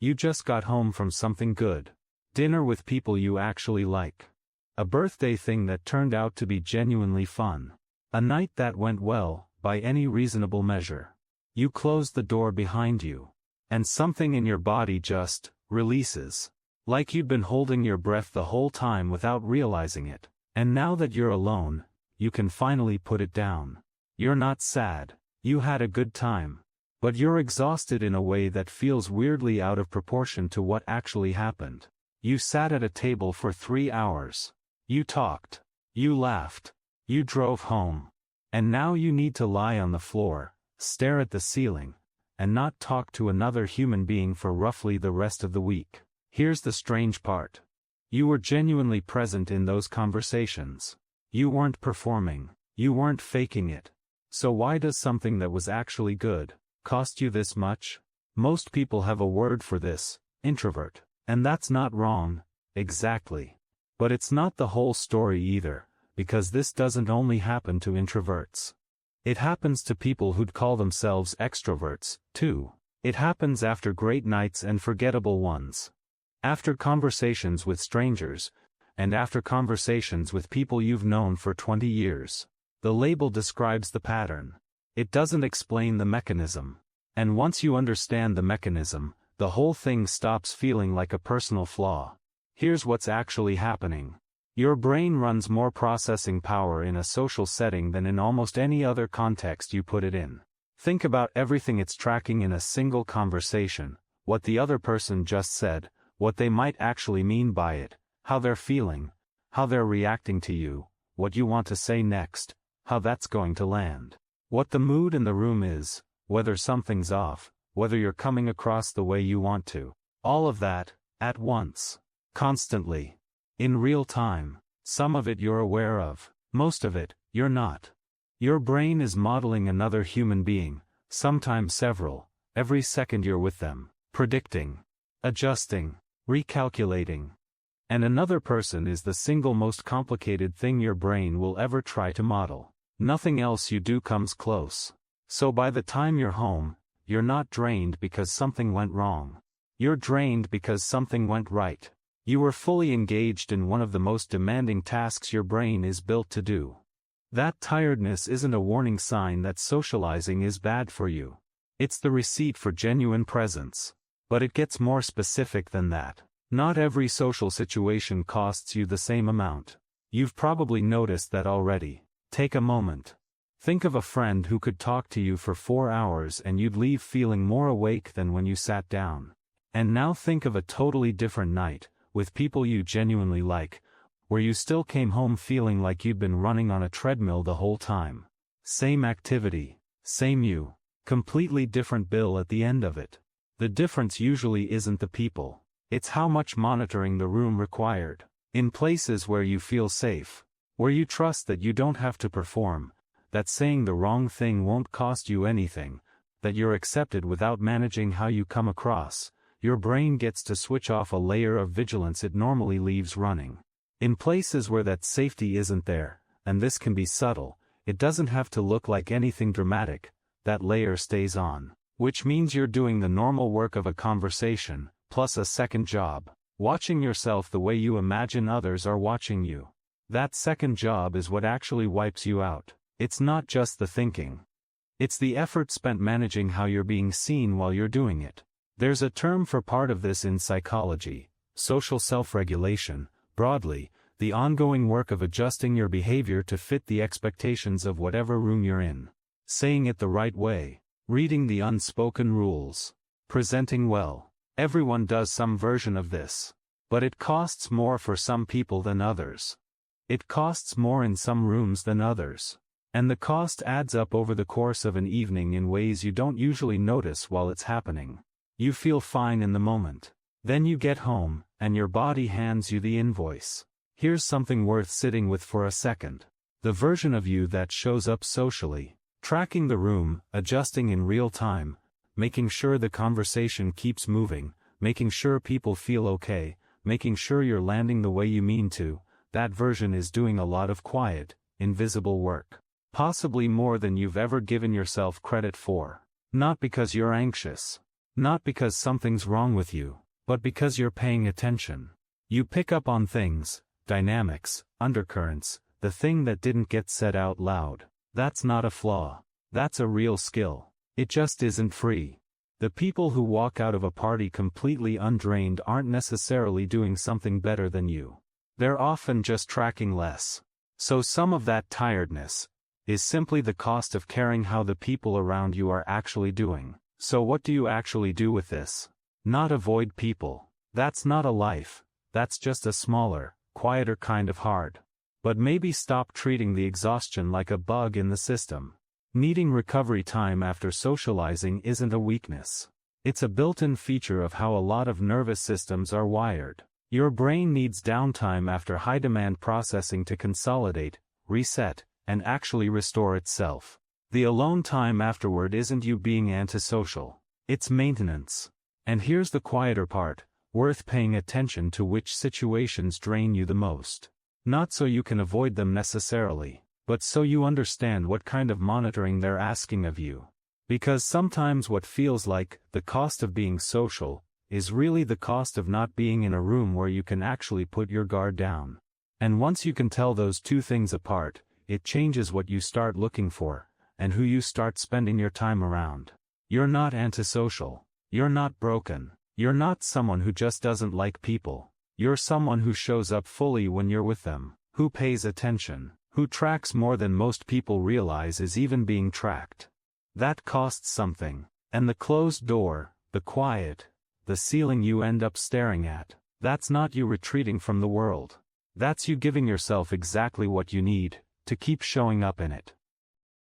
You just got home from something good. Dinner with people you actually like. A birthday thing that turned out to be genuinely fun. A night that went well, by any reasonable measure. You close the door behind you. And something in your body just releases. Like you'd been holding your breath the whole time without realizing it. And now that you're alone, you can finally put it down. You're not sad. You had a good time. But you're exhausted in a way that feels weirdly out of proportion to what actually happened. You sat at a table for 3 hours. You talked. You laughed. You drove home. And now you need to lie on the floor, stare at the ceiling, and not talk to another human being for roughly the rest of the week. Here's the strange part. You were genuinely present in those conversations. You weren't performing. You weren't faking it. So why does something that was actually good cost you this much? Most people have a word for this, introvert. And that's not wrong, exactly. But it's not the whole story either, because this doesn't only happen to introverts. It happens to people who'd call themselves extroverts, too. It happens after great nights and forgettable ones. After conversations with strangers, and after conversations with people you've known for 20 years. The label describes the pattern. It doesn't explain the mechanism. And once you understand the mechanism, the whole thing stops feeling like a personal flaw. Here's what's actually happening. Your brain runs more processing power in a social setting than in almost any other context you put it in. Think about everything it's tracking in a single conversation, what the other person just said, what they might actually mean by it, how they're feeling, how they're reacting to you, what you want to say next, how that's going to land, what the mood in the room is, whether something's off, whether you're coming across the way you want to. All of that, at once. Constantly. In real time. Some of it you're aware of. Most of it, you're not. Your brain is modeling another human being, sometimes several, every second you're with them, predicting, adjusting, recalculating. And another person is the single most complicated thing your brain will ever try to model. Nothing else you do comes close. So by the time you're home, you're not drained because something went wrong. You're drained because something went right. You were fully engaged in one of the most demanding tasks your brain is built to do. That tiredness isn't a warning sign that socializing is bad for you. It's the receipt for genuine presence. But it gets more specific than that. Not every social situation costs you the same amount. You've probably noticed that already. Take a moment. Think of a friend who could talk to you for 4 hours and you'd leave feeling more awake than when you sat down. And now think of a totally different night, with people you genuinely like, where you still came home feeling like you'd been running on a treadmill the whole time. Same activity, same you, completely different bill at the end of it. The difference usually isn't the people, it's how much monitoring the room required. In places where you feel safe, where you trust that you don't have to perform, that saying the wrong thing won't cost you anything, that you're accepted without managing how you come across, your brain gets to switch off a layer of vigilance it normally leaves running. In places where that safety isn't there, and this can be subtle, it doesn't have to look like anything dramatic, that layer stays on. Which means you're doing the normal work of a conversation, plus a second job, watching yourself the way you imagine others are watching you. That second job is what actually wipes you out. It's not just the thinking. It's the effort spent managing how you're being seen while you're doing it. There's a term for part of this in psychology, social self-regulation, broadly, the ongoing work of adjusting your behavior to fit the expectations of whatever room you're in. Saying it the right way, reading the unspoken rules, presenting well. Everyone does some version of this. But it costs more for some people than others. It costs more in some rooms than others. And the cost adds up over the course of an evening in ways you don't usually notice while it's happening. You feel fine in the moment. Then you get home, and your body hands you the invoice. Here's something worth sitting with for a second. The version of you that shows up socially, tracking the room, adjusting in real time, making sure the conversation keeps moving, making sure people feel okay, making sure you're landing the way you mean to, that version is doing a lot of quiet, invisible work. Possibly more than you've ever given yourself credit for. Not because you're anxious. Not because something's wrong with you, but because you're paying attention. You pick up on things, dynamics, undercurrents, the thing that didn't get said out loud. That's not a flaw. That's a real skill. It just isn't free. The people who walk out of a party completely undrained aren't necessarily doing something better than you. They're often just tracking less. So some of that tiredness is simply the cost of caring how the people around you are actually doing. So what do you actually do with this? Not avoid people. That's not a life. That's just a smaller, quieter kind of hard. But maybe stop treating the exhaustion like a bug in the system. Needing recovery time after socializing isn't a weakness. It's a built-in feature of how a lot of nervous systems are wired. Your brain needs downtime after high-demand processing to consolidate, reset, and actually restore itself. The alone time afterward isn't you being antisocial. It's maintenance. And here's the quieter part, worth paying attention to which situations drain you the most. Not so you can avoid them necessarily, but so you understand what kind of monitoring they're asking of you. Because sometimes what feels like the cost of being social is really the cost of not being in a room where you can actually put your guard down. And once you can tell those two things apart, it changes what you start looking for, and who you start spending your time around. You're not antisocial. You're not broken. You're not someone who just doesn't like people. You're someone who shows up fully when you're with them, who pays attention, who tracks more than most people realize is even being tracked. That costs something. And the closed door, the quiet, the ceiling you end up staring at, that's not you retreating from the world. That's you giving yourself exactly what you need to keep showing up in it.